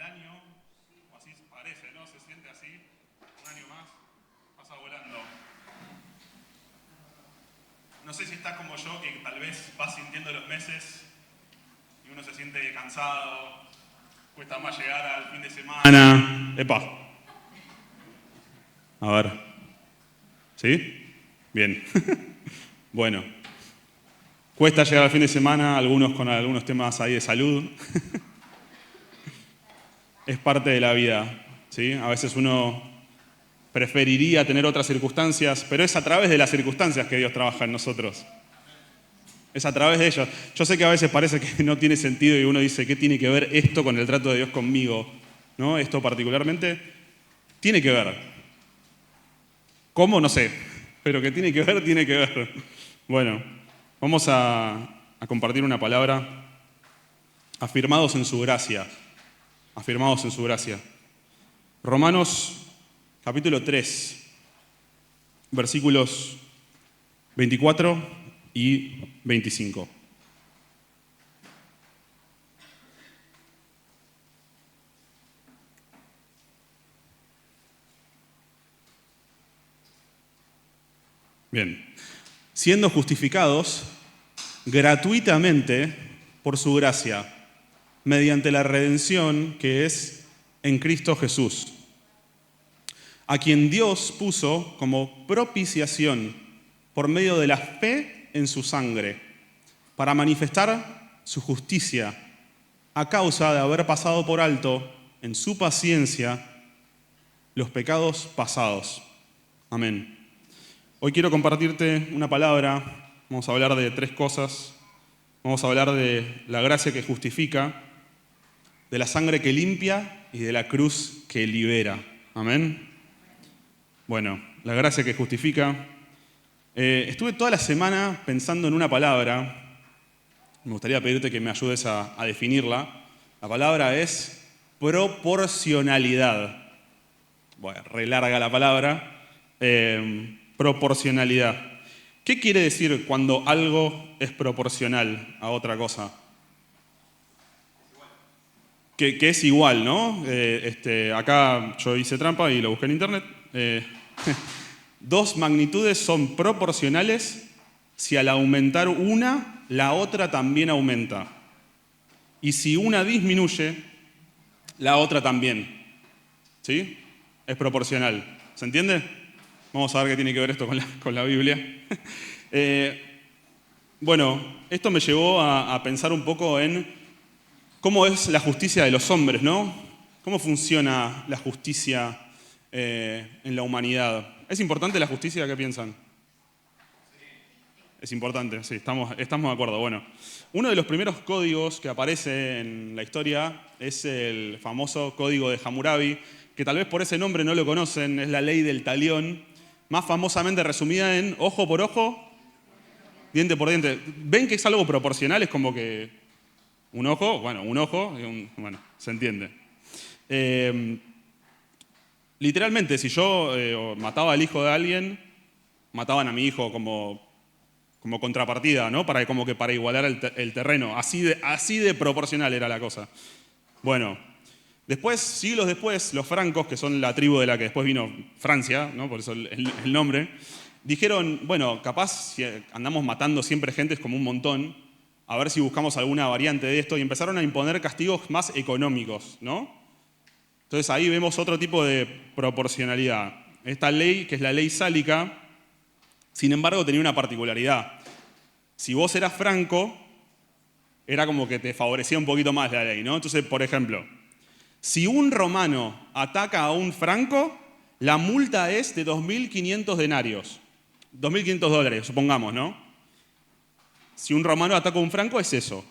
año, o así parece, ¿no? Se siente así, un año más, pasa volando. No sé si estás como yo, que tal vez vas sintiendo los meses y uno se siente cansado, cuesta más llegar al fin de semana. ¡Epa! A ver. ¿Sí? Bien. Bueno. Cuesta llegar al fin de semana, algunos con algunos temas ahí de salud. Es parte de la vida, ¿sí? A veces uno preferiría tener otras circunstancias, pero es a través de las circunstancias que Dios trabaja en nosotros. Es a través de ellas. Yo sé que a veces parece que no tiene sentido y uno dice, ¿qué tiene que ver esto con el trato de Dios conmigo? ¿No? Esto particularmente tiene que ver. ¿Cómo? No sé. Pero que tiene que ver, tiene que ver. Bueno, vamos a compartir una palabra. Afirmados en su gracia. Afirmados en su gracia. Romanos capítulo 3, versículos 24 y 25. Bien. Siendo justificados gratuitamente por su gracia, mediante la redención que es en Cristo Jesús, a quien Dios puso como propiciación por medio de la fe en su sangre, para manifestar su justicia a causa de haber pasado por alto en su paciencia los pecados pasados. Amén. Hoy quiero compartirte una palabra. Vamos a hablar de tres cosas. Vamos a hablar de la gracia que justifica, de la sangre que limpia y de la cruz que libera. Amén. Bueno, la gracia que justifica. Estuve toda la semana pensando en una palabra. Me gustaría pedirte que me ayudes a definirla. La palabra es proporcionalidad. Bueno, re larga la palabra. Proporcionalidad. ¿Qué quiere decir cuando algo es proporcional a otra cosa? Que es igual, ¿no? Acá yo hice trampa y lo busqué en internet. Dos magnitudes son proporcionales si al aumentar una, la otra también aumenta. Y si una disminuye, la otra también. ¿Sí? Es proporcional. ¿Se entiende? Vamos a ver qué tiene que ver esto con la Biblia. Bueno, esto me llevó a pensar un poco en cómo es la justicia de los hombres, ¿no? ¿Cómo funciona la justicia en la humanidad? ¿Es importante la justicia? ¿Qué piensan? Es importante, sí, estamos de acuerdo. Bueno, uno de los primeros códigos que aparece en la historia es el famoso Código de Hammurabi, que tal vez por ese nombre no lo conocen, es la ley del talión, más famosamente resumida en ojo por ojo, diente por diente. ¿Ven que es algo proporcional? Es como que un ojo, bueno, se entiende. Literalmente, si yo mataba al hijo de alguien, mataban a mi hijo como contrapartida, ¿no? Para igualar el terreno. Así de proporcional era la cosa. Bueno, después, siglos después, los francos, que son la tribu de la que después vino Francia, ¿no? Por eso el nombre, dijeron, bueno, capaz si andamos matando siempre gente es como un montón, a ver si buscamos alguna variante de esto, y empezaron a imponer castigos más económicos, ¿no? Entonces ahí vemos otro tipo de proporcionalidad. Esta ley, que es la ley sálica, sin embargo, tenía una particularidad. Si vos eras franco, era como que te favorecía un poquito más la ley, ¿no? Entonces, por ejemplo, si un romano ataca a un franco, la multa es de 2.500 denarios. 2.500 dólares, supongamos, ¿no? Si un romano ataca a un franco, es eso.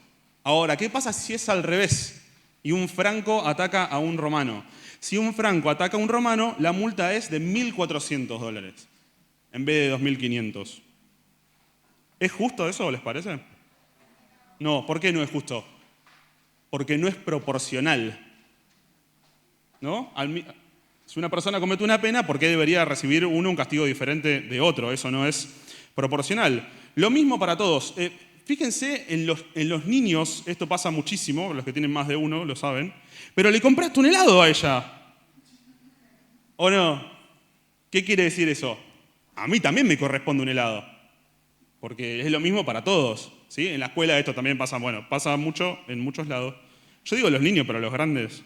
Ahora, ¿qué pasa si es al revés y un franco ataca a un romano? Si un franco ataca a un romano, la multa es de 1.400 dólares. En vez de 2.500. ¿Es justo eso, les parece? No, ¿por qué no es justo? Porque no es proporcional. ¿No? Si una persona comete una pena, ¿por qué debería recibir uno un castigo diferente de otro? Eso no es proporcional. Lo mismo para todos. fíjense en los niños, esto pasa muchísimo, los que tienen más de uno lo saben, pero le compraste un helado a ella. ¿O no? ¿Qué quiere decir eso? A mí también me corresponde un helado, porque es lo mismo para todos, ¿sí? En la escuela esto también pasa, bueno, pasa mucho en muchos lados. Yo digo los niños, pero los grandes.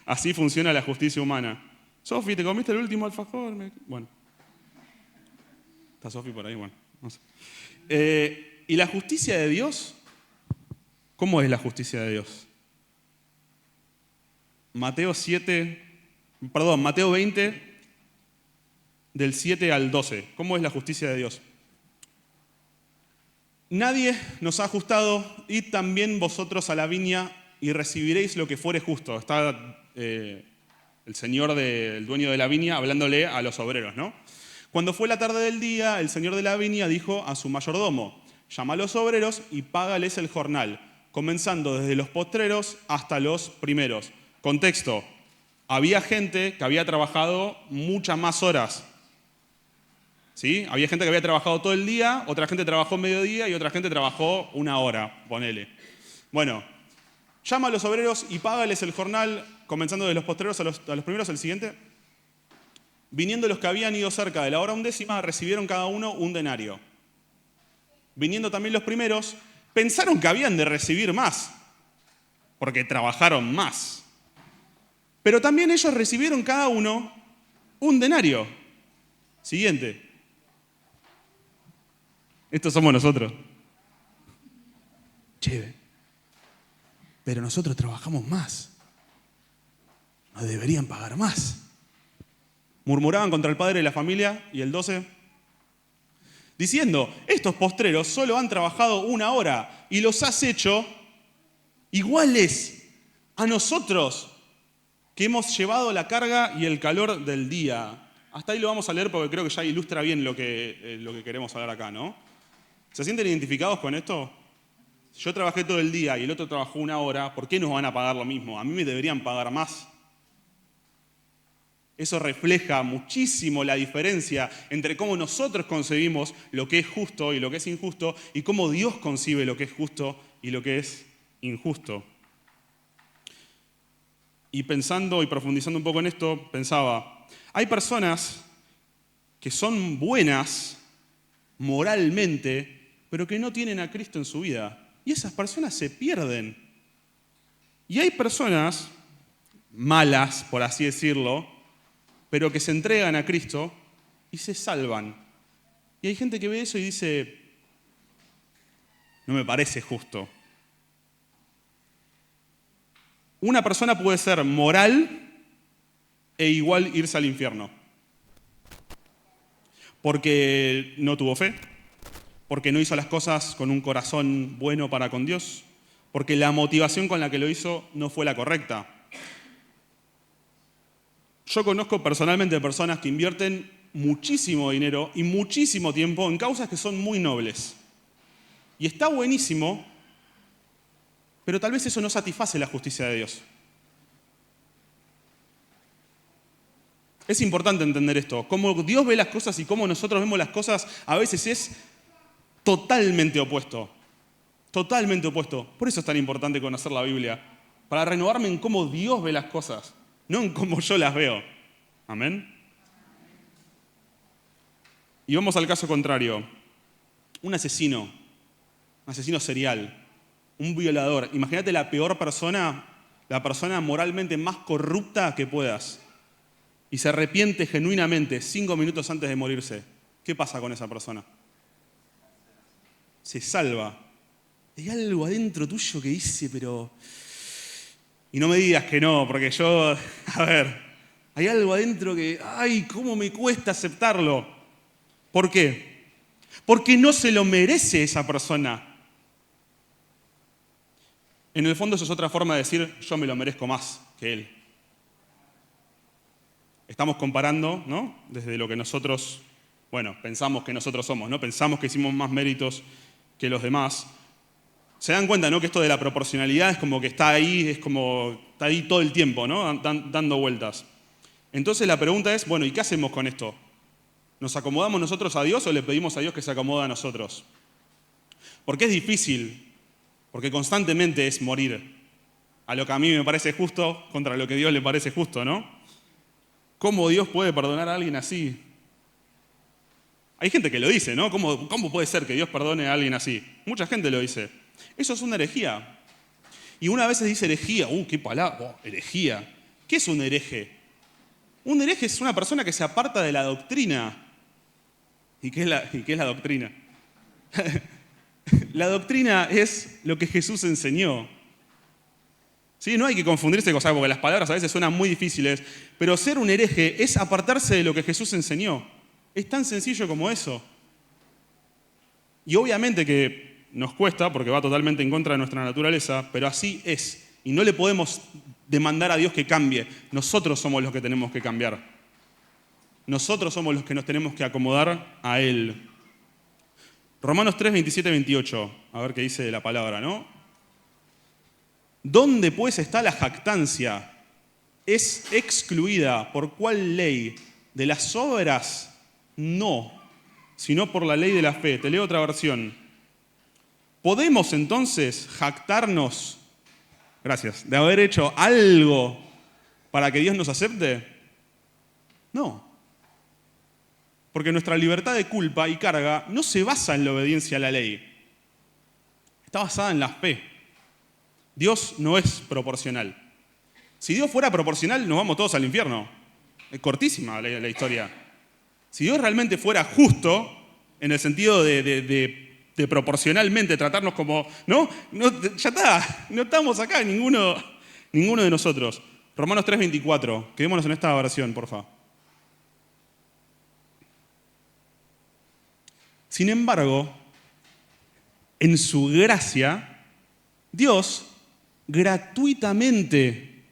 Así funciona la justicia humana. Sofi, ¿te comiste el último alfajor? Bueno. ¿Está Sofi por ahí? Bueno, no sé. ¿Y la justicia de Dios? ¿Cómo es la justicia de Dios? Mateo 20, del 7 al 12. ¿Cómo es la justicia de Dios? Nadie nos ha ajustado, id también vosotros a la viña y recibiréis lo que fuere justo. Está el señor, el dueño de la viña, hablándole a los obreros, ¿no? Cuando fue la tarde del día, el señor de la viña dijo a su mayordomo, llama a los obreros y págales el jornal, comenzando desde los postreros hasta los primeros. Contexto, había gente que había trabajado muchas más horas. ¿Sí? Había gente que había trabajado todo el día, otra gente trabajó mediodía y otra gente trabajó 1 hora, ponele. Bueno, llama a los obreros y págales el jornal, comenzando de los postreros a los primeros, el siguiente. Viniendo los que habían ido cerca de la hora 11ª, recibieron cada uno un denario. Viniendo también los primeros, pensaron que habían de recibir más, porque trabajaron más. Pero también ellos recibieron cada uno un denario. Siguiente. Estos somos nosotros. Che, pero nosotros trabajamos más. Nos deberían pagar más. Murmuraban contra el padre de la familia, y el 12, diciendo, estos postreros solo han trabajado 1 hora y los has hecho iguales a nosotros, que hemos llevado la carga y el calor del día. Hasta ahí lo vamos a leer porque creo que ya ilustra bien lo que queremos hablar acá, ¿no? ¿Se sienten identificados con esto? Si yo trabajé todo el día y el otro trabajó 1 hora, ¿por qué nos van a pagar lo mismo? A mí me deberían pagar más. Eso refleja muchísimo la diferencia entre cómo nosotros concebimos lo que es justo y lo que es injusto y cómo Dios concibe lo que es justo y lo que es injusto. Y pensando y profundizando un poco en esto, pensaba, hay personas que son buenas moralmente, pero que no tienen a Cristo en su vida. Y esas personas se pierden. Y hay personas malas, por así decirlo, pero que se entregan a Cristo y se salvan. Y hay gente que ve eso y dice, no me parece justo. Una persona puede ser moral e igual irse al infierno. Porque no tuvo fe, porque no hizo las cosas con un corazón bueno para con Dios, porque la motivación con la que lo hizo no fue la correcta. Yo conozco personalmente personas que invierten muchísimo dinero y muchísimo tiempo en causas que son muy nobles. Y está buenísimo, pero tal vez eso no satisface la justicia de Dios. Es importante entender esto. Cómo Dios ve las cosas y cómo nosotros vemos las cosas a veces es totalmente opuesto. Totalmente opuesto. Por eso es tan importante conocer la Biblia. Para renovarme en cómo Dios ve las cosas, no en cómo yo las veo. Amén. Y vamos al caso contrario. Un asesino serial, un violador. Imagínate la peor persona, la persona moralmente más corrupta que puedas. Y se arrepiente genuinamente 5 minutos antes de morirse. ¿Qué pasa con esa persona? Se salva. Hay algo adentro tuyo que dice, pero... Y no me digas que no, porque yo... A ver, hay algo adentro que... ¡Ay, cómo me cuesta aceptarlo! ¿Por qué? Porque no se lo merece esa persona. En el fondo eso es otra forma de decir, yo me lo merezco más que él. Estamos comparando, ¿no? Desde lo que nosotros, pensamos que nosotros somos, ¿no? Pensamos que hicimos más méritos que los demás. Se dan cuenta, ¿no? Que esto de la proporcionalidad es como que está ahí, está ahí todo el tiempo, ¿no? Dando vueltas. Entonces la pregunta es, ¿y qué hacemos con esto? ¿Nos acomodamos nosotros a Dios o le pedimos a Dios que se acomode a nosotros? Porque es difícil, porque constantemente es morir a lo que a mí me parece justo contra lo que a Dios le parece justo, ¿no? ¿Cómo Dios puede perdonar a alguien así? Hay gente que lo dice, ¿no? ¿Cómo puede ser que Dios perdone a alguien así? Mucha gente lo dice. Eso es una herejía. Y una vez se dice herejía. ¡Qué palabra! Herejía. ¿Qué es un hereje? Un hereje es una persona que se aparta de la doctrina. ¿Y qué es la doctrina? La doctrina es lo que Jesús enseñó. ¿Sí? No hay que confundirse con cosas, porque las palabras a veces suenan muy difíciles, pero ser un hereje es apartarse de lo que Jesús enseñó. Es tan sencillo como eso. Y obviamente que nos cuesta, porque va totalmente en contra de nuestra naturaleza, pero así es. Y no le podemos demandar a Dios que cambie. Nosotros somos los que tenemos que cambiar. Nosotros somos los que nos tenemos que acomodar a Él. Romanos 3, 27, 28. A ver qué dice la palabra, ¿no? ¿Dónde pues está la jactancia? ¿Es excluida por cuál ley? ¿De las obras? No, sino por la ley de la fe. Te leo otra versión. ¿Podemos entonces jactarnos, gracias, de haber hecho algo para que Dios nos acepte? No. Porque nuestra libertad de culpa y carga no se basa en la obediencia a la ley. Está basada en la fe. Dios no es proporcional. Si Dios fuera proporcional, nos vamos todos al infierno. Es cortísima la historia. Si Dios realmente fuera justo, en el sentido de proporcionalmente tratarnos como, ¿no? Ya está, no estamos acá, ninguno de nosotros. Romanos 3:24, quedémonos en esta versión, por favor. Sin embargo, en su gracia, Dios gratuitamente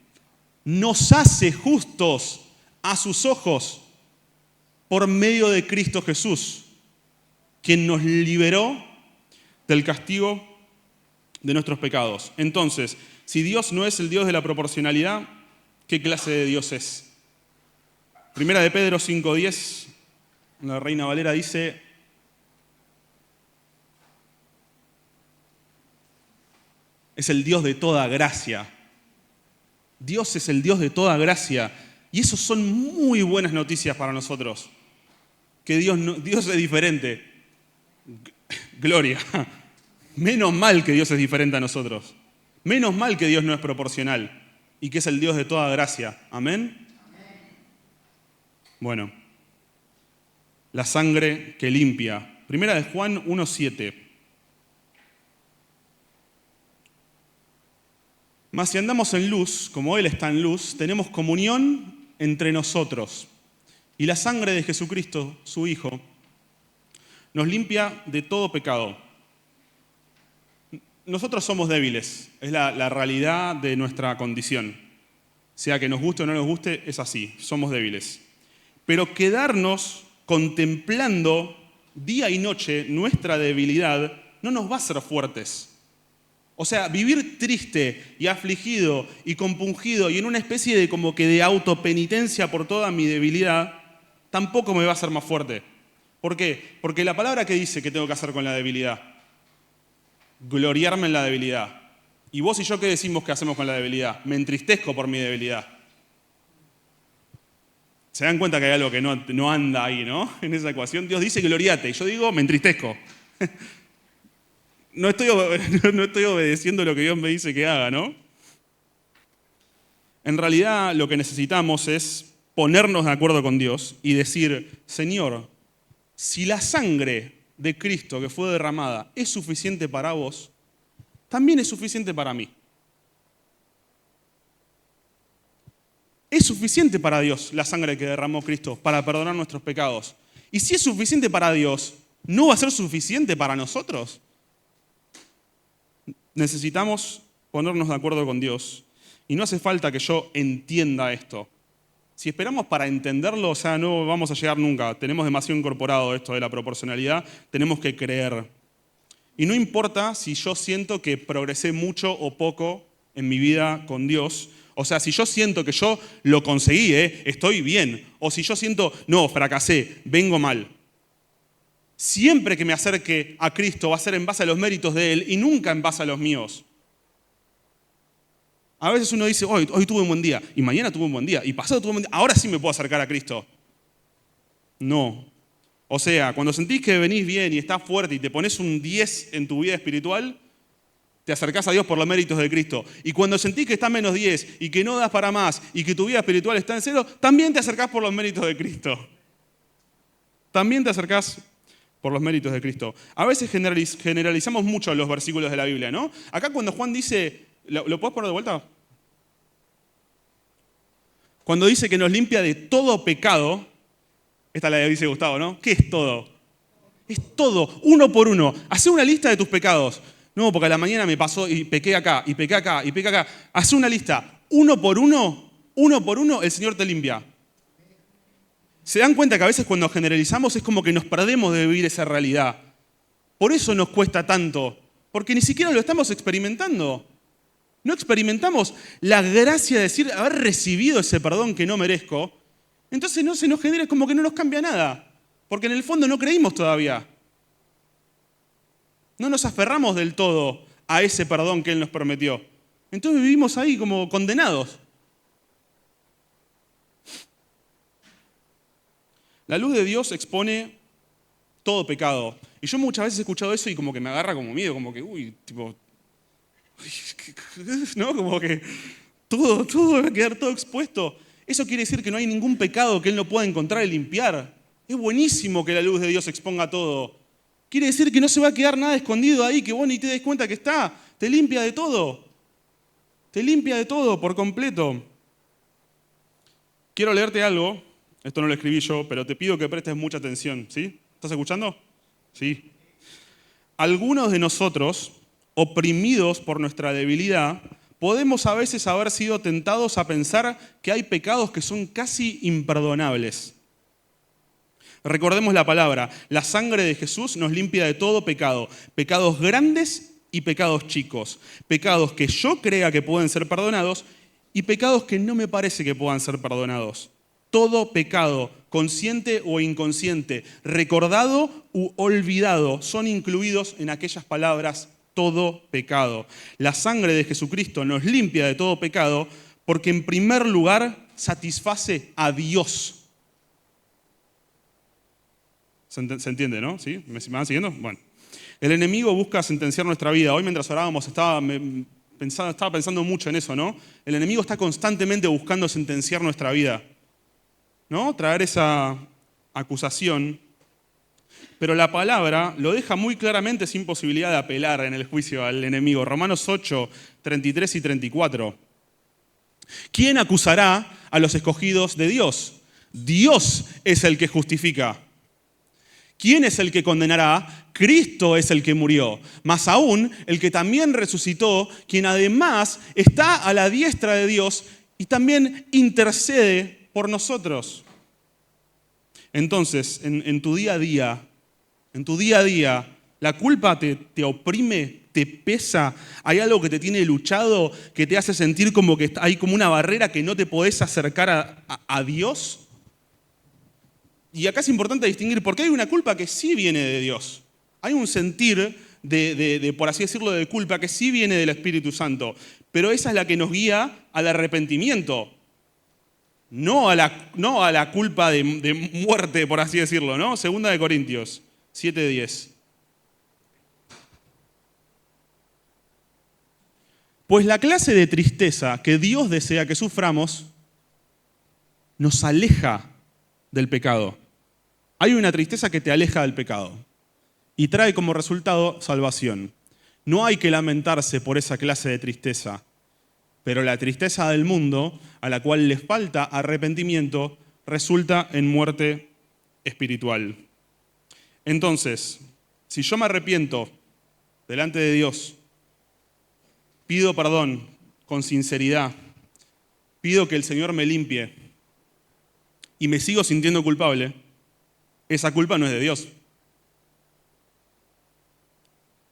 nos hace justos a sus ojos por medio de Cristo Jesús, quien nos liberó del castigo de nuestros pecados. Entonces, si Dios no es el Dios de la proporcionalidad, ¿qué clase de Dios es? Primera de Pedro 5:10, la Reina Valera dice: es el Dios de toda gracia. Dios es el Dios de toda gracia. Y eso son muy buenas noticias para nosotros. Que Dios es diferente. Gloria. Menos mal que Dios es diferente a nosotros. Menos mal que Dios no es proporcional y que es el Dios de toda gracia. ¿Amén? Bueno, la sangre que limpia. Primera de Juan 1:7. Mas si andamos en luz, como Él está en luz, tenemos comunión entre nosotros. Y la sangre de Jesucristo, su Hijo, nos limpia de todo pecado. Nosotros somos débiles, es la realidad de nuestra condición. Sea que nos guste o no nos guste, es así, somos débiles. Pero quedarnos contemplando día y noche nuestra debilidad no nos va a hacer fuertes. O sea, vivir triste y afligido y compungido y en una especie de como que de autopenitencia por toda mi debilidad, tampoco me va a hacer más fuerte. ¿Por qué? Porque la palabra que dice que tengo que hacer con la debilidad, gloriarme en la debilidad. ¿Y vos y yo qué decimos que hacemos con la debilidad? Me entristezco por mi debilidad. ¿Se dan cuenta que hay algo que no anda ahí, ¿no? En esa ecuación. Dios dice gloriate y yo digo me entristezco. No estoy obedeciendo lo que Dios me dice que haga, ¿no? En realidad lo que necesitamos es ponernos de acuerdo con Dios y decir: Señor, si la sangre de Cristo que fue derramada es suficiente para vos, también es suficiente para mí. Es suficiente para Dios la sangre que derramó Cristo para perdonar nuestros pecados. Y si es suficiente para Dios, ¿no va a ser suficiente para nosotros? Necesitamos ponernos de acuerdo con Dios. Y no hace falta que yo entienda esto. Si esperamos para entenderlo, o sea, no vamos a llegar nunca. Tenemos demasiado incorporado esto de la proporcionalidad. Tenemos que creer. Y no importa si yo siento que progresé mucho o poco en mi vida con Dios, O sea, si yo siento que yo lo conseguí, estoy bien. O si yo siento, no, fracasé, vengo mal. Siempre que me acerque a Cristo va a ser en base a los méritos de Él y nunca en base a los míos. A veces uno dice, hoy tuve un buen día, y mañana tuve un buen día, y pasado tuve un buen día, ahora sí me puedo acercar a Cristo. No. O sea, cuando sentís que venís bien y estás fuerte y te pones un 10 en tu vida espiritual, te acercás a Dios por los méritos de Cristo. Y cuando sentís que estás menos 10 y que no das para más y que tu vida espiritual está en cero, también te acercás por los méritos de Cristo. También te acercás por los méritos de Cristo. A veces generalizamos mucho los versículos de la Biblia, ¿no? Acá cuando Juan dice, ¿lo puedes poner de vuelta? Cuando dice que nos limpia de todo pecado, esta la dice Gustavo, ¿no? ¿Qué es todo? Es todo, uno por uno. Hacé una lista de tus pecados. No, porque a la mañana me pasó y pequé acá, y pequé acá, y pequé acá. Hacé una lista, uno por uno, el Señor te limpia. ¿Se dan cuenta que a veces cuando generalizamos es como que nos perdemos de vivir esa realidad? Por eso nos cuesta tanto, porque ni siquiera lo estamos experimentando. No experimentamos la gracia de decir, haber recibido ese perdón que no merezco. Entonces no se nos genera, es como que no nos cambia nada, porque en el fondo no creímos todavía. No nos aferramos del todo a ese perdón que Él nos prometió. Entonces vivimos ahí como condenados. La luz de Dios expone todo pecado. Y yo muchas veces he escuchado eso y como que me agarra como miedo, como que, ¿no? Como que todo va a quedar todo expuesto. Eso quiere decir que no hay ningún pecado que Él no pueda encontrar y limpiar. Es buenísimo que la luz de Dios exponga todo. Quiere decir que no se va a quedar nada escondido ahí, que vos ni te des cuenta que está. Te limpia de todo. Te limpia de todo por completo. Quiero leerte algo. Esto no lo escribí yo, pero te pido que prestes mucha atención. ¿Sí? ¿Estás escuchando? Sí. Algunos de nosotros, oprimidos por nuestra debilidad, podemos a veces haber sido tentados a pensar que hay pecados que son casi imperdonables. Recordemos la palabra, la sangre de Jesús nos limpia de todo pecado, pecados grandes y pecados chicos, pecados que yo crea que pueden ser perdonados y pecados que no me parece que puedan ser perdonados. Todo pecado, consciente o inconsciente, recordado u olvidado, son incluidos en aquellas palabras, todo pecado. La sangre de Jesucristo nos limpia de todo pecado porque en primer lugar satisface a Dios. ¿Se entiende, no? ¿Sí? ¿Me van siguiendo? Bueno. El enemigo busca sentenciar nuestra vida. Hoy mientras orábamos estaba pensando mucho en eso, ¿no? El enemigo está constantemente buscando sentenciar nuestra vida, ¿no? Traer esa acusación. Pero la palabra lo deja muy claramente sin posibilidad de apelar en el juicio al enemigo. Romanos 8, 33 y 34. ¿Quién acusará a los escogidos de Dios? Dios es el que justifica. ¿Quién es el que condenará? Cristo es el que murió. Más aún, el que también resucitó, quien además está a la diestra de Dios y también intercede por nosotros. Entonces, en tu día a día, la culpa te oprime, te pesa, hay algo que te tiene luchado, que te hace sentir como que hay como una barrera que no te podés acercar a Dios. Y acá es importante distinguir, porque hay una culpa que sí viene de Dios. Hay un sentir por así decirlo, de culpa que sí viene del Espíritu Santo. Pero esa es la que nos guía al arrepentimiento. No a la culpa de muerte, por así decirlo, ¿no? Segunda de Corintios 7:10. Pues la clase de tristeza que Dios desea que suframos nos aleja del pecado. Hay una tristeza que te aleja del pecado y trae como resultado salvación. No hay que lamentarse por esa clase de tristeza, pero la tristeza del mundo, a la cual le falta arrepentimiento, resulta en muerte espiritual. Entonces, si yo me arrepiento delante de Dios, pido perdón con sinceridad, pido que el Señor me limpie y me sigo sintiendo culpable, esa culpa no es de Dios.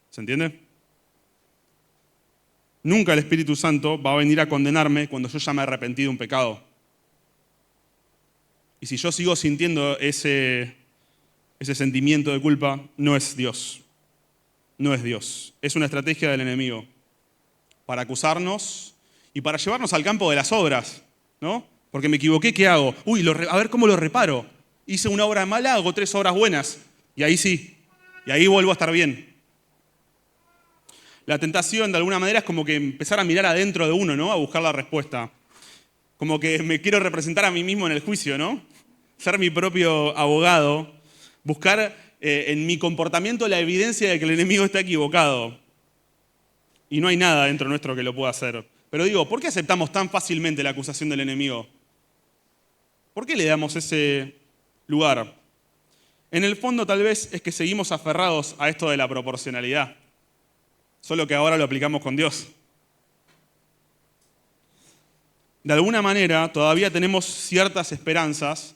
¿Se entiende? Nunca el Espíritu Santo va a venir a condenarme cuando yo ya me he arrepentido de un pecado. Y si yo sigo sintiendo ese sentimiento de culpa, no es Dios. No es Dios. Es una estrategia del enemigo para acusarnos y para llevarnos al campo de las obras, ¿no? Porque me equivoqué, ¿qué hago? Uy, a ver cómo lo reparo. Hice una obra mala, hago 3 obras buenas. Y ahí sí. Y ahí vuelvo a estar bien. La tentación, de alguna manera, es como que empezar a mirar adentro de uno, ¿no? A buscar la respuesta. Como que me quiero representar a mí mismo en el juicio, ¿no? Ser mi propio abogado. Buscar en mi comportamiento la evidencia de que el enemigo está equivocado. Y no hay nada dentro nuestro que lo pueda hacer. Pero digo, ¿por qué aceptamos tan fácilmente la acusación del enemigo? ¿Por qué le damos ese lugar? En el fondo tal vez es que seguimos aferrados a esto de la proporcionalidad. Solo que ahora lo aplicamos con Dios. De alguna manera todavía tenemos ciertas esperanzas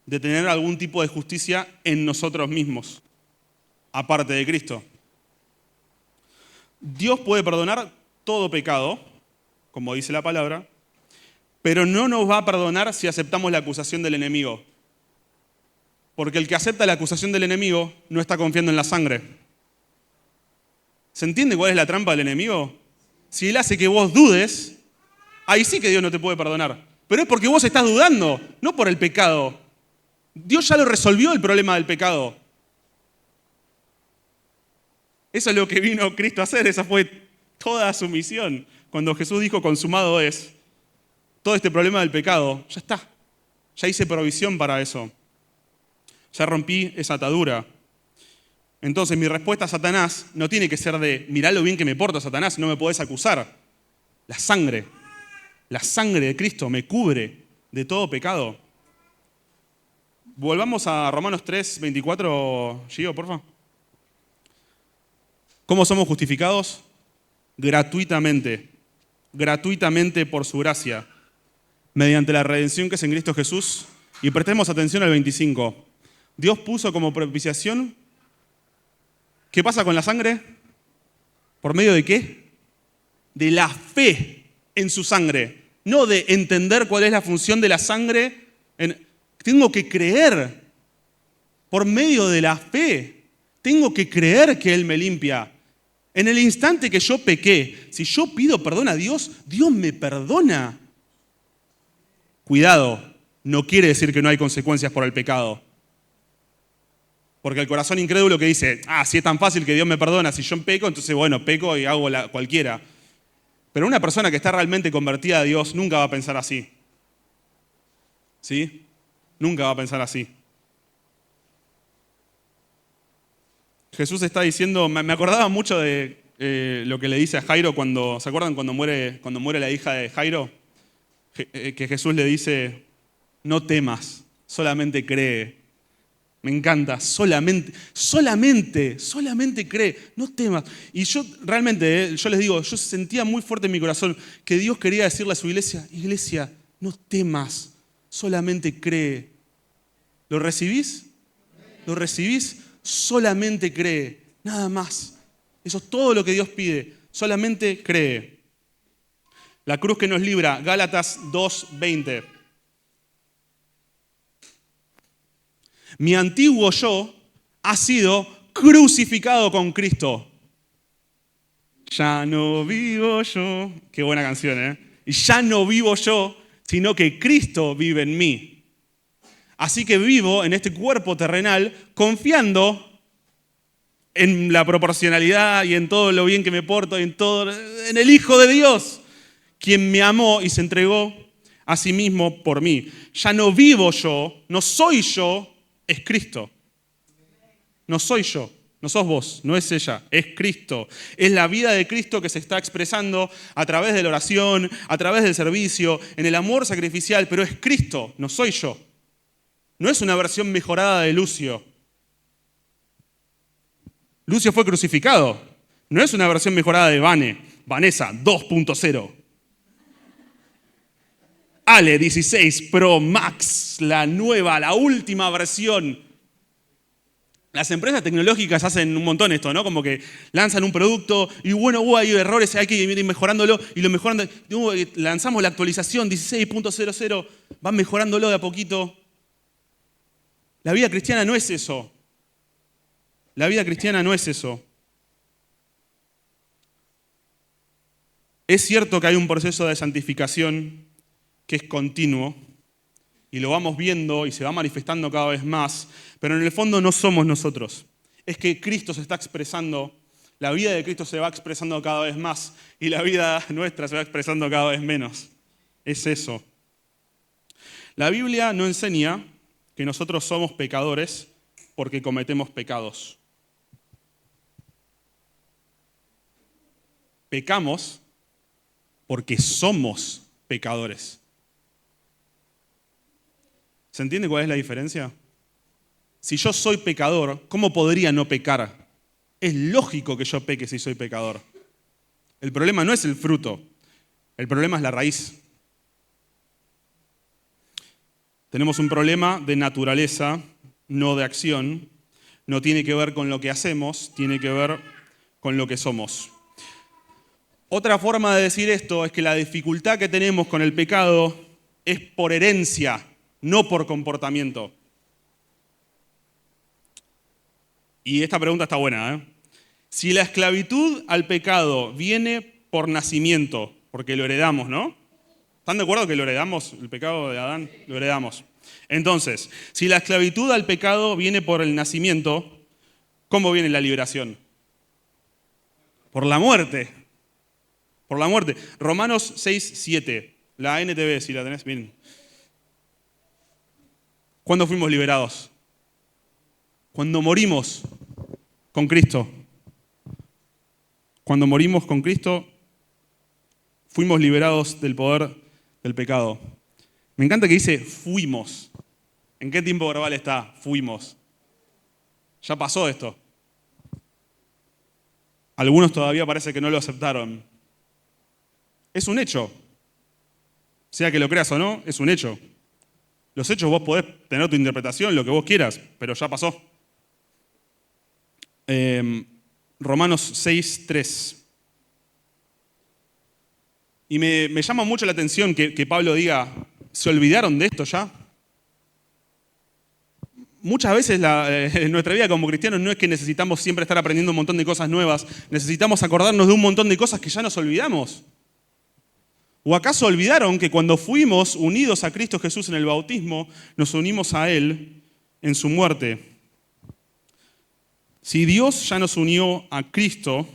de tener algún tipo de justicia en nosotros mismos, aparte de Cristo. Dios puede perdonar todo pecado, como dice la palabra, pero no nos va a perdonar si aceptamos la acusación del enemigo. Porque el que acepta la acusación del enemigo no está confiando en la sangre. ¿Se entiende cuál es la trampa del enemigo? Si él hace que vos dudes, ahí sí que Dios no te puede perdonar. Pero es porque vos estás dudando, no por el pecado. Dios ya lo resolvió el problema del pecado. Eso es lo que vino Cristo a hacer, esa fue toda su misión. Cuando Jesús dijo consumado es, todo este problema del pecado, ya está. Ya hice provisión para eso. Ya rompí esa atadura. Entonces mi respuesta a Satanás no tiene que ser de, mirá lo bien que me porto, Satanás, no me podés acusar. La sangre de Cristo me cubre de todo pecado. Volvamos a Romanos 3, 24, Gio, por favor. ¿Cómo somos justificados? Gratuitamente por su gracia, mediante la redención que es en Cristo Jesús. Y prestemos atención al 25. Dios puso como propiciación. ¿Qué pasa con la sangre? ¿Por medio de qué? De la fe en su sangre. No de entender cuál es la función de la sangre. Tengo que creer. Por medio de la fe. Tengo que creer que Él me limpia. En el instante que yo pequé, si yo pido perdón a Dios, Dios me perdona. Cuidado, no quiere decir que no hay consecuencias por el pecado. Porque el corazón incrédulo que dice, si es tan fácil que Dios me perdona, si yo peco, entonces bueno, peco y hago cualquiera. Pero una persona que está realmente convertida a Dios nunca va a pensar así. ¿Sí? Nunca va a pensar así. Jesús está diciendo, me acordaba mucho de lo que le dice a Jairo cuando, ¿se acuerdan cuando muere la hija de Jairo? Que Jesús le dice, no temas, solamente cree. Me encanta, solamente cree, no temas. Y yo realmente, yo les digo, yo sentía muy fuerte en mi corazón que Dios quería decirle a su iglesia, iglesia, no temas, solamente cree. ¿Lo recibís? ¿Lo recibís? Solamente cree, nada más. Eso es todo lo que Dios pide, solamente cree. La cruz que nos libra, Gálatas 2:20. Mi antiguo yo ha sido crucificado con Cristo. Ya no vivo yo. Qué buena canción, ¿eh? Y ya no vivo yo, sino que Cristo vive en mí. Así que vivo en este cuerpo terrenal confiando en la proporcionalidad y en todo lo bien que me porto, en el Hijo de Dios, quien me amó y se entregó a sí mismo por mí. Ya no vivo yo, no soy yo, es Cristo. No soy yo, no sos vos, no es ella, es Cristo. Es la vida de Cristo que se está expresando a través de la oración, a través del servicio, en el amor sacrificial, pero es Cristo, no soy yo. No es una versión mejorada de Lucio. Lucio fue crucificado. No es una versión mejorada de Vanessa 2.0. Ale 16 Pro Max, la nueva, la última versión. Las empresas tecnológicas hacen un montón esto, ¿no? Como que lanzan un producto y bueno, hay errores, hay que ir mejorándolo y lo mejoran. Lanzamos la actualización 16.00, van mejorándolo de a poquito. La vida cristiana no es eso. La vida cristiana no es eso. Es cierto que hay un proceso de santificación que es continuo y lo vamos viendo y se va manifestando cada vez más, pero en el fondo no somos nosotros. Es que Cristo se está expresando, la vida de Cristo se va expresando cada vez más y la vida nuestra se va expresando cada vez menos. Es eso. La Biblia no enseña que nosotros somos pecadores porque cometemos pecados. Pecamos porque somos pecadores. ¿Se entiende cuál es la diferencia? Si yo soy pecador, ¿cómo podría no pecar? Es lógico que yo peque si soy pecador. El problema no es el fruto, el problema es la raíz. Tenemos un problema de naturaleza, no de acción. No tiene que ver con lo que hacemos, tiene que ver con lo que somos. Otra forma de decir esto es que la dificultad que tenemos con el pecado es por herencia, no por comportamiento. Y esta pregunta está buena, ¿eh? Si la esclavitud al pecado viene por nacimiento, porque lo heredamos, ¿no? ¿Están de acuerdo que lo heredamos? El pecado de Adán, lo heredamos. Entonces, si la esclavitud al pecado viene por el nacimiento, ¿cómo viene la liberación? Por la muerte. Por la muerte. Romanos 6:7. La NTV, si la tenés bien. ¿Cuándo fuimos liberados? Cuando morimos con Cristo. Cuando morimos con Cristo, fuimos liberados del poder del pecado. Me encanta que dice fuimos. ¿En qué tiempo verbal está? Fuimos. Ya pasó esto. Algunos todavía parece que no lo aceptaron. Es un hecho. Sea que lo creas o no, es un hecho. Los hechos vos podés tener tu interpretación, lo que vos quieras, pero ya pasó. Romanos 6:3. Y me llama mucho la atención que Pablo diga, ¿se olvidaron de esto ya? Muchas veces en nuestra vida como cristianos no es que necesitamos siempre estar aprendiendo un montón de cosas nuevas, necesitamos acordarnos de un montón de cosas que ya nos olvidamos. ¿O acaso olvidaron que cuando fuimos unidos a Cristo Jesús en el bautismo, nos unimos a Él en su muerte? Si Dios ya nos unió a Cristo,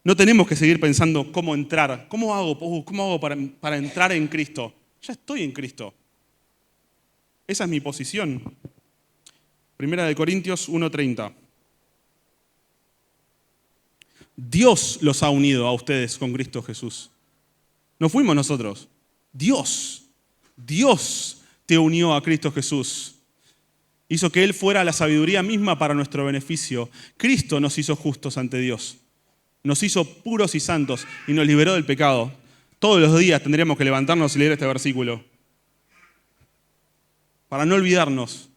no tenemos que seguir pensando cómo entrar. ¿Cómo hago para entrar en Cristo? Ya estoy en Cristo. Esa es mi posición. Primera de Corintios 1:30. Dios los ha unido a ustedes con Cristo Jesús. No fuimos nosotros. Dios te unió a Cristo Jesús. Hizo que Él fuera la sabiduría misma para nuestro beneficio. Cristo nos hizo justos ante Dios. Nos hizo puros y santos y nos liberó del pecado. Todos los días tendríamos que levantarnos y leer este versículo. Para no olvidarnos,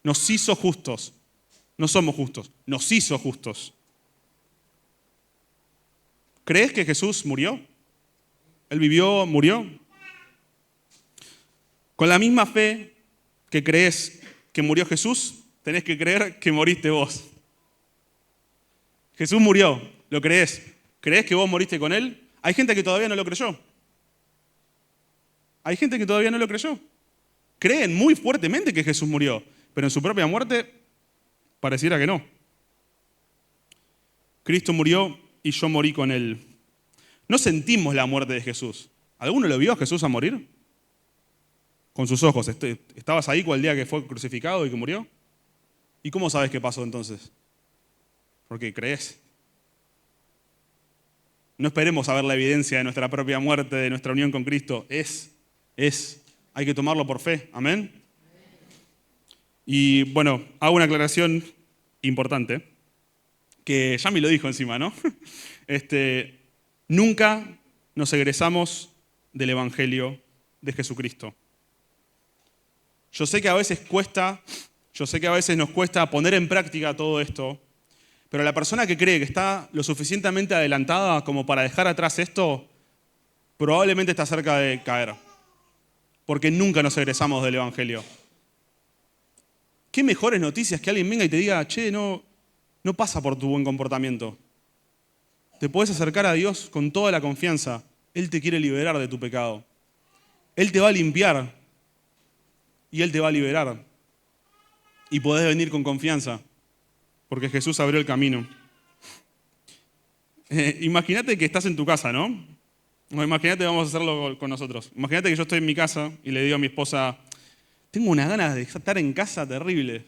nos hizo justos. No somos justos, nos hizo justos. ¿Crees que Jesús murió? ¿Él vivió, murió? Con la misma fe que crees que murió Jesús, tenés que creer que moriste vos. Jesús murió, ¿lo crees? ¿Crees que vos moriste con Él? Hay gente que todavía no lo creyó. Creen muy fuertemente que Jesús murió, pero en su propia muerte pareciera que no. Cristo murió y yo morí con Él. No sentimos la muerte de Jesús. ¿Alguno lo vio a Jesús a morir? Con sus ojos. ¿Estabas ahí el día que fue crucificado y que murió? ¿Y cómo sabes qué pasó entonces? Porque crees. No esperemos a ver la evidencia de nuestra propia muerte, de nuestra unión con Cristo. Hay que tomarlo por fe. Amén. Y bueno, hago una aclaración importante, que ya me lo dijo encima, ¿no? Nunca nos egresamos del Evangelio de Jesucristo. Yo sé que a veces cuesta, Yo sé que a veces nos cuesta poner en práctica todo esto, pero la persona que cree que está lo suficientemente adelantada como para dejar atrás esto, probablemente está cerca de caer, porque nunca nos egresamos del Evangelio. ¿Qué mejores noticias que alguien venga y te diga, che, no pasa por tu buen comportamiento? Te puedes acercar a Dios con toda la confianza. Él te quiere liberar de tu pecado. Él te va a limpiar y Él te va a liberar. Y podés venir con confianza, porque Jesús abrió el camino. Imagínate que estás en tu casa, ¿no? O imagínate, vamos a hacerlo con nosotros. Imagínate que yo estoy en mi casa y le digo a mi esposa, tengo unas ganas de estar en casa terrible.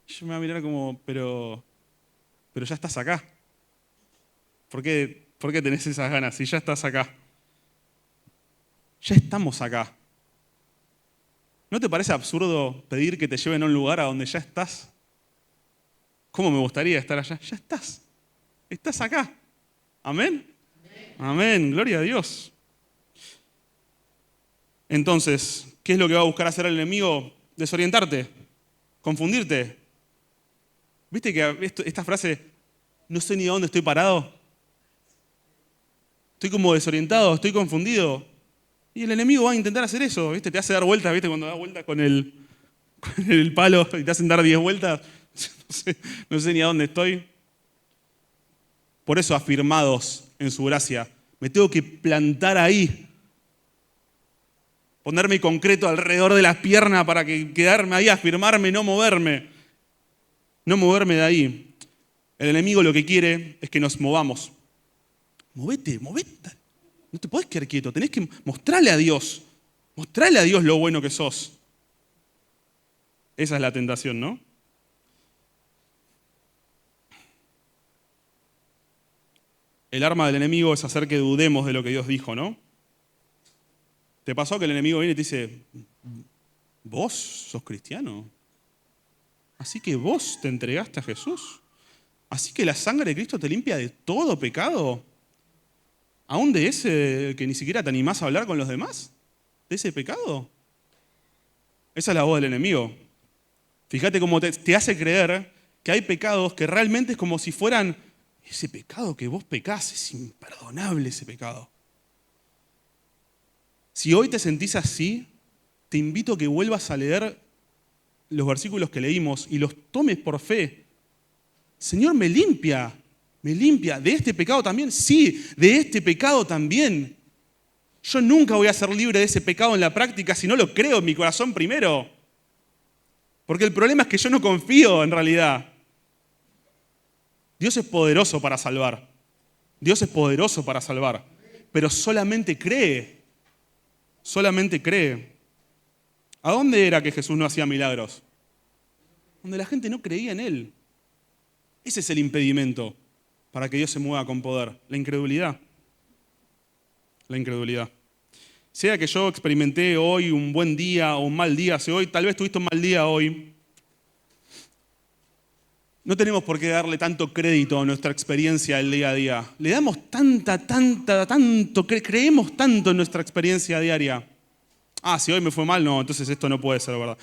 Y yo me voy a mirar como, pero ya estás acá. ¿Por qué tenés esas ganas si ya estás acá? Ya estamos acá. ¿No te parece absurdo pedir que te lleven a un lugar a donde ya estás? ¿Cómo me gustaría estar allá? Ya estás. Estás acá. ¿Amén? Amén. Gloria a Dios. Entonces, ¿qué es lo que va a buscar hacer el enemigo? Desorientarte, confundirte. ¿Viste que esta frase, no sé ni a dónde estoy parado? Estoy como desorientado, estoy confundido. Y el enemigo va a intentar hacer eso, ¿viste? Te hace dar vueltas, ¿viste? Cuando das vueltas con el palo y te hacen dar 10 vueltas. No sé ni a dónde estoy. Por eso, afirmados en su gracia, me tengo que plantar ahí. Ponerme concreto alrededor de las piernas para quedarme ahí, afirmarme, no moverme. No moverme de ahí. El enemigo lo que quiere es que nos movamos. Movete. No te podés quedar quieto, tenés que mostrarle a Dios lo bueno que sos. Esa es la tentación, ¿no? El arma del enemigo es hacer que dudemos de lo que Dios dijo, ¿no? ¿Te pasó que el enemigo viene y te dice, vos sos cristiano? Así que vos te entregaste a Jesús. Así que la sangre de Cristo te limpia de todo pecado. ¿Aún de ese que ni siquiera te animás a hablar con los demás? ¿De ese pecado? Esa es la voz del enemigo. Fíjate cómo te hace creer que hay pecados que realmente es como si fueran ese pecado que vos pecás, es imperdonable ese pecado. Si hoy te sentís así, te invito a que vuelvas a leer los versículos que leímos y los tomes por fe. Señor, me limpia. ¿De este pecado también? Sí, de este pecado también. Yo nunca voy a ser libre de ese pecado en la práctica si no lo creo en mi corazón primero. Porque el problema es que yo no confío en realidad. Dios es poderoso para salvar. Dios es poderoso para salvar. Pero solamente cree. Solamente cree. ¿A dónde era que Jesús no hacía milagros? Donde la gente no creía en Él. Ese es el impedimento para que Dios se mueva con poder. La incredulidad. La incredulidad. Sea que yo experimenté hoy un buen día o un mal día, si hoy tal vez tuviste un mal día hoy, no tenemos por qué darle tanto crédito a nuestra experiencia del día a día. Le damos creemos tanto en nuestra experiencia diaria. Ah, si hoy me fue mal, no, entonces esto no puede ser verdad.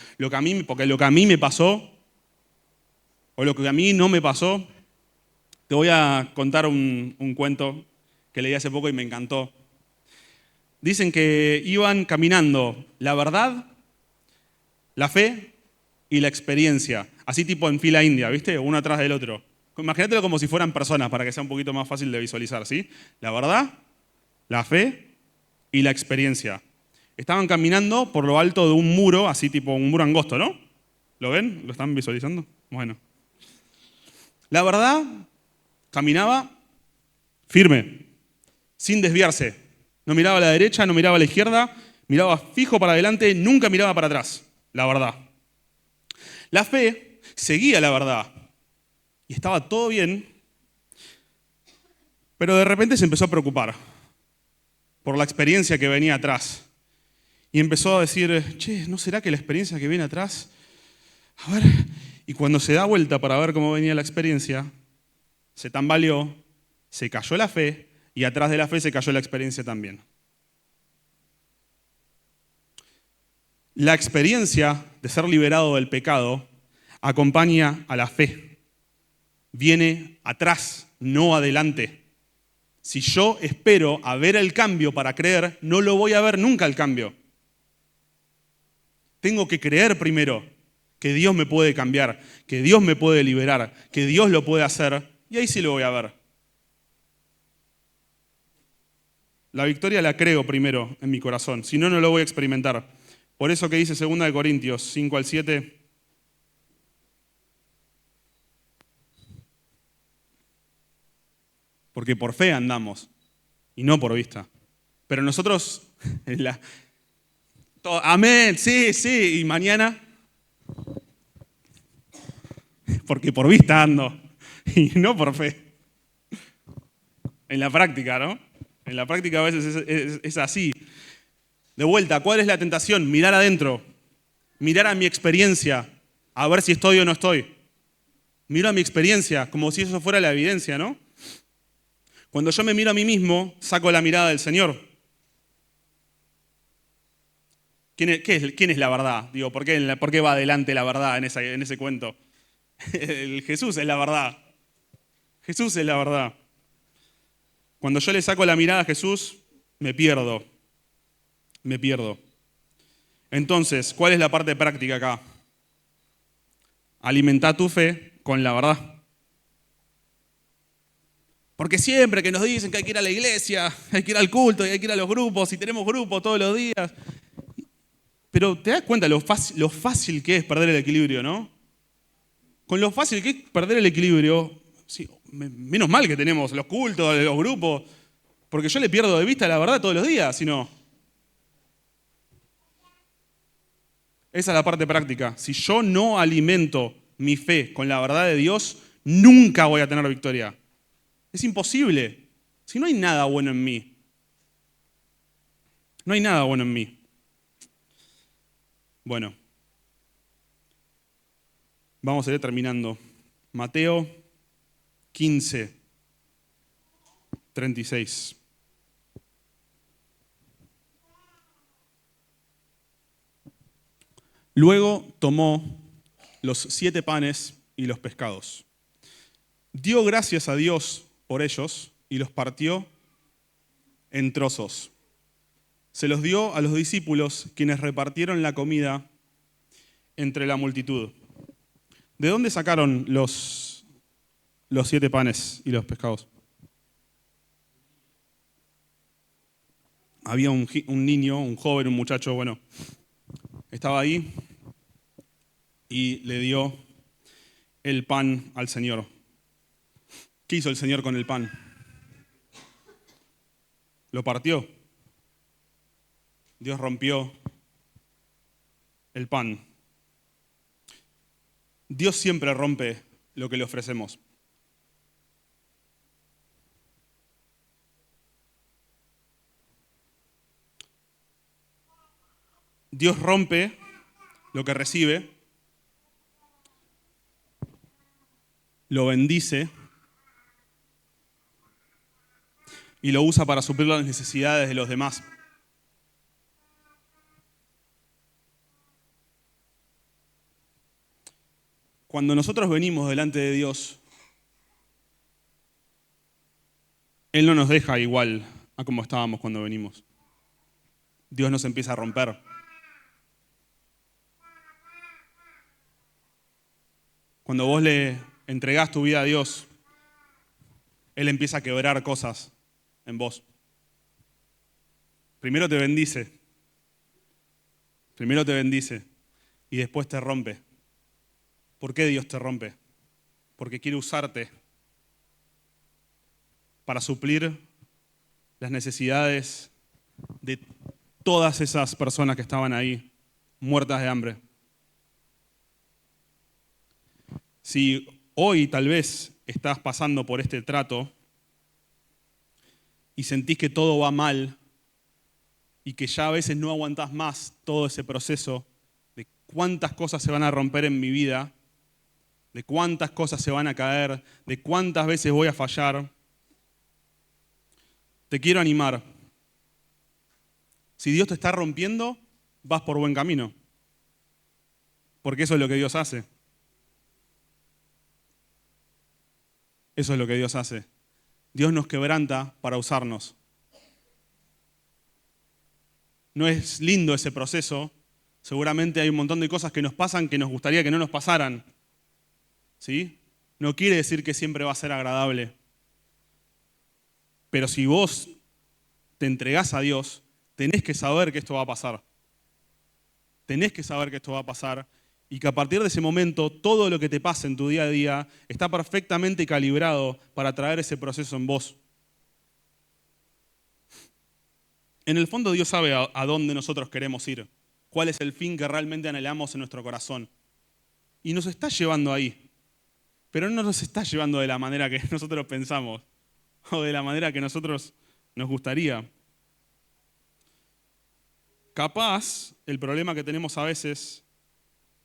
Porque lo que a mí me pasó, o lo que a mí no me pasó, te voy a contar un cuento que leí hace poco y me encantó. Dicen que iban caminando la verdad, la fe y la experiencia. Así tipo en fila india, ¿viste? Uno atrás del otro. Imagínatelo como si fueran personas para que sea un poquito más fácil de visualizar, ¿sí? La verdad, la fe y la experiencia. Estaban caminando por lo alto de un muro, así tipo un muro angosto, ¿no? ¿Lo ven? ¿Lo están visualizando? Bueno. La verdad, caminaba firme, sin desviarse. No miraba a la derecha, no miraba a la izquierda, miraba fijo para adelante, nunca miraba para atrás. La verdad. La fe seguía la verdad y estaba todo bien, pero de repente se empezó a preocupar por la experiencia que venía atrás. Y empezó a decir, che, ¿no será que la experiencia que viene atrás? A ver, y cuando se da vuelta para ver cómo venía la experiencia, se tambaleó, se cayó la fe y atrás de la fe se cayó la experiencia también. La experiencia de ser liberado del pecado acompaña a la fe. Viene atrás, no adelante. Si yo espero a ver el cambio para creer, no lo voy a ver nunca el cambio. Tengo que creer primero que Dios me puede cambiar, que Dios me puede liberar, que Dios lo puede hacer, y ahí sí lo voy a ver. La victoria la creo primero en mi corazón, si no, no lo voy a experimentar. Por eso que dice 2 Corintios 5 al 7, porque por fe andamos y no por vista. Pero nosotros, amén, sí, sí, y mañana, porque por vista ando y no por fe. En la práctica, ¿no? En la práctica a veces es así. De vuelta, ¿cuál es la tentación? Mirar adentro, mirar a mi experiencia, a ver si estoy o no estoy. Miro a mi experiencia como si eso fuera la evidencia, ¿no? Cuando yo me miro a mí mismo, saco la mirada del Señor. ¿Quién es la verdad? Digo, ¿por qué va adelante la verdad en ese cuento? Jesús es la verdad. Jesús es la verdad. Cuando yo le saco la mirada a Jesús, me pierdo. Me pierdo. Entonces, ¿cuál es la parte práctica acá? Alimentar tu fe con la verdad. Porque siempre que nos dicen que hay que ir a la iglesia, hay que ir al culto, y hay que ir a los grupos, y tenemos grupos todos los días. Pero te das cuenta lo fácil que es perder el equilibrio, ¿no? Con lo fácil que es perder el equilibrio, sí, menos mal que tenemos los cultos, los grupos, porque yo le pierdo de vista la verdad todos los días, si no. Esa es la parte práctica. Si yo no alimento mi fe con la verdad de Dios, nunca voy a tener victoria. Es imposible. Si no hay nada bueno en mí. No hay nada bueno en mí. Bueno. Vamos a ir terminando. Mateo 15, 36. Luego tomó los 7 panes y los pescados. Dio gracias a Dios por ellos y los partió en trozos. Se los dio a los discípulos, quienes repartieron la comida entre la multitud. ¿De dónde sacaron los 7 panes y los pescados? Había un niño, un joven, un muchacho, bueno, estaba ahí y le dio el pan al Señor. ¿Qué hizo el Señor con el pan? Lo partió. Dios rompió el pan. Dios siempre rompe lo que le ofrecemos. Dios rompe lo que recibe, lo bendice y lo usa para suplir las necesidades de los demás. Cuando nosotros venimos delante de Dios, Él no nos deja igual a como estábamos cuando venimos. Dios nos empieza a romper. Cuando vos le entregás tu vida a Dios, Él empieza a quebrar cosas en vos. Primero te bendice y después te rompe. ¿Por qué Dios te rompe? Porque quiere usarte para suplir las necesidades de todas esas personas que estaban ahí, muertas de hambre. Si hoy tal vez estás pasando por este trato y sentís que todo va mal y que ya a veces no aguantás más todo ese proceso de cuántas cosas se van a romper en mi vida, de cuántas cosas se van a caer, de cuántas veces voy a fallar, te quiero animar. Si Dios te está rompiendo, vas por buen camino. Porque eso es lo que Dios hace. Eso es lo que Dios hace. Dios nos quebranta para usarnos. No es lindo ese proceso. Seguramente hay un montón de cosas que nos pasan que nos gustaría que no nos pasaran. ¿Sí? No quiere decir que siempre va a ser agradable. Pero si vos te entregás a Dios, tenés que saber que esto va a pasar. Tenés que saber que esto va a pasar y que a partir de ese momento todo lo que te pase en tu día a día está perfectamente calibrado para traer ese proceso en vos. En el fondo Dios sabe a dónde nosotros queremos ir, cuál es el fin que realmente anhelamos en nuestro corazón. Y nos está llevando ahí, pero no nos está llevando de la manera que nosotros pensamos o de la manera que nosotros nos gustaría. Capaz, el problema que tenemos a veces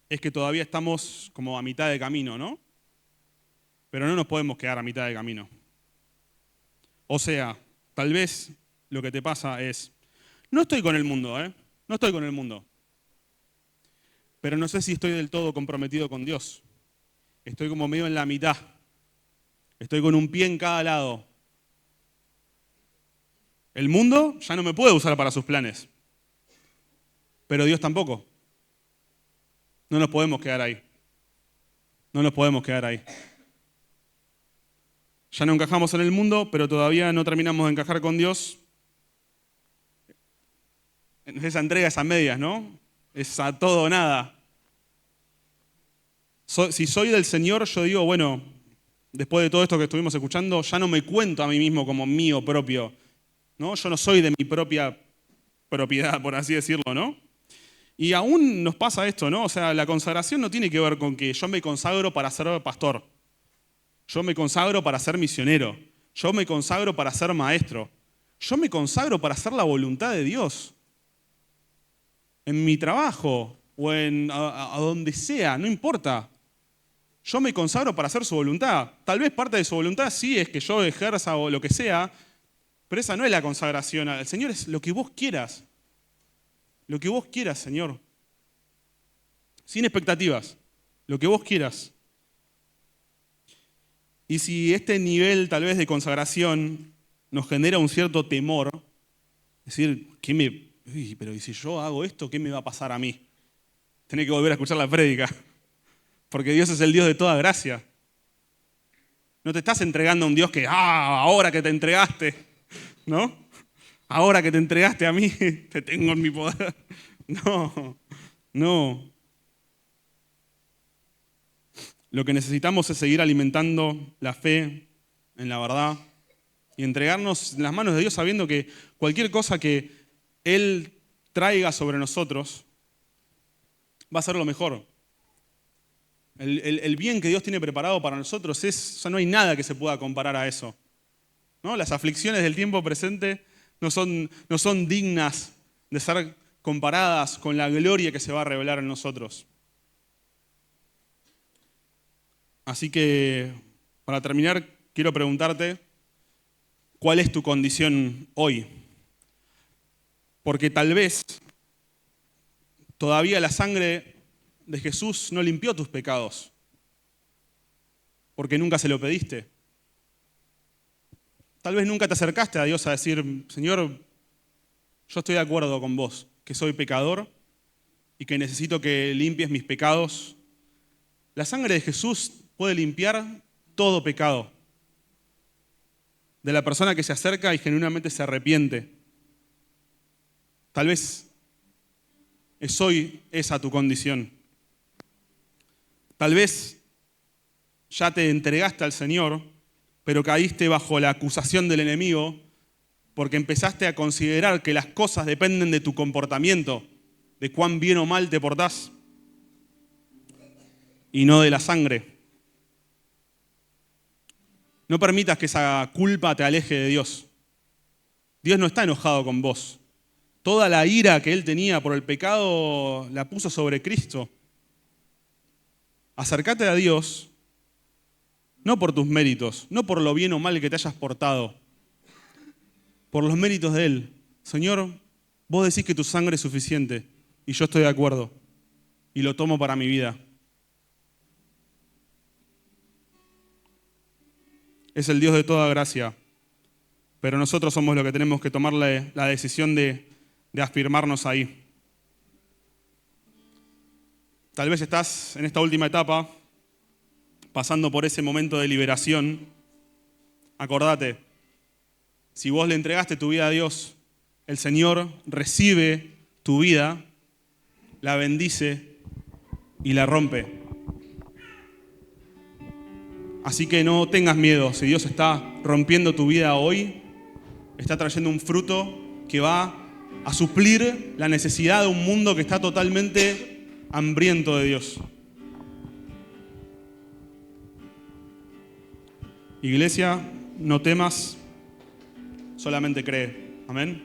es que todavía estamos como a mitad de camino, ¿no? Pero no nos podemos quedar a mitad de camino. O sea, tal vez lo que te pasa es, no estoy con el mundo, no estoy con el mundo, pero no sé si estoy del todo comprometido con Dios. Estoy como medio en la mitad. Estoy con un pie en cada lado. El mundo ya no me puede usar para sus planes, pero Dios tampoco. No nos podemos quedar ahí. No nos podemos quedar ahí. Ya no encajamos en el mundo, pero todavía no terminamos de encajar con Dios. Esa entrega es a medias, ¿no? Es a todo o nada. Si soy del Señor, yo digo, bueno, después de todo esto que estuvimos escuchando, ya no me cuento a mí mismo como mío propio, ¿no? Yo no soy de mi propia propiedad, por así decirlo, ¿no? Y aún nos pasa esto, ¿no? O sea, la consagración no tiene que ver con que yo me consagro para ser pastor. Yo me consagro para ser misionero. Yo me consagro para ser maestro. Yo me consagro para hacer la voluntad de Dios. En mi trabajo o a donde sea, no importa. Yo me consagro para hacer su voluntad. Tal vez parte de su voluntad sí es que yo ejerza o lo que sea, pero esa no es la consagración. El Señor es lo que vos quieras. Lo que vos quieras, Señor. Sin expectativas. Lo que vos quieras. Y si este nivel tal vez de consagración nos genera un cierto temor, es decir, pero ¿y si yo hago esto, qué me va a pasar a mí? Tenés que volver a escuchar la prédica, porque Dios es el Dios de toda gracia. No te estás entregando a un Dios que, ahora que te entregaste, ¿no? Ahora que te entregaste a mí, te tengo en mi poder. No. Lo que necesitamos es seguir alimentando la fe en la verdad y entregarnos en las manos de Dios sabiendo que cualquier cosa que Él traiga sobre nosotros va a ser lo mejor. El bien que Dios tiene preparado para nosotros no hay nada que se pueda comparar a eso, ¿no? Las aflicciones del tiempo presente no son dignas de ser comparadas con la gloria que se va a revelar en nosotros. Así que, para terminar, quiero preguntarte, ¿cuál es tu condición hoy? Porque tal vez todavía la sangre de Jesús no limpió tus pecados, porque nunca se lo pediste. Tal vez nunca te acercaste a Dios a decir, Señor, yo estoy de acuerdo con vos, que soy pecador y que necesito que limpies mis pecados. La sangre de Jesús puede limpiar todo pecado de la persona que se acerca y genuinamente se arrepiente. Tal vez es hoy esa tu condición. Tal vez ya te entregaste al Señor, pero caíste bajo la acusación del enemigo porque empezaste a considerar que las cosas dependen de tu comportamiento, de cuán bien o mal te portás, y no de la sangre. No permitas que esa culpa te aleje de Dios. Dios no está enojado con vos. Toda la ira que Él tenía por el pecado la puso sobre Cristo. Acércate a Dios, no por tus méritos, no por lo bien o mal que te hayas portado, por los méritos de Él. Señor, vos decís que tu sangre es suficiente y yo estoy de acuerdo y lo tomo para mi vida. es el Dios de toda gracia, pero nosotros somos los que tenemos que tomar la decisión de afirmarnos ahí. Tal vez estás en esta última etapa, pasando por ese momento de liberación. Acordate, si vos le entregaste tu vida a Dios, el Señor recibe tu vida, la bendice y la rompe. Así que no tengas miedo, si Dios está rompiendo tu vida hoy, está trayendo un fruto que va a suplir la necesidad de un mundo que está totalmente hambriento de Dios. Iglesia, no temas, solamente cree. Amén.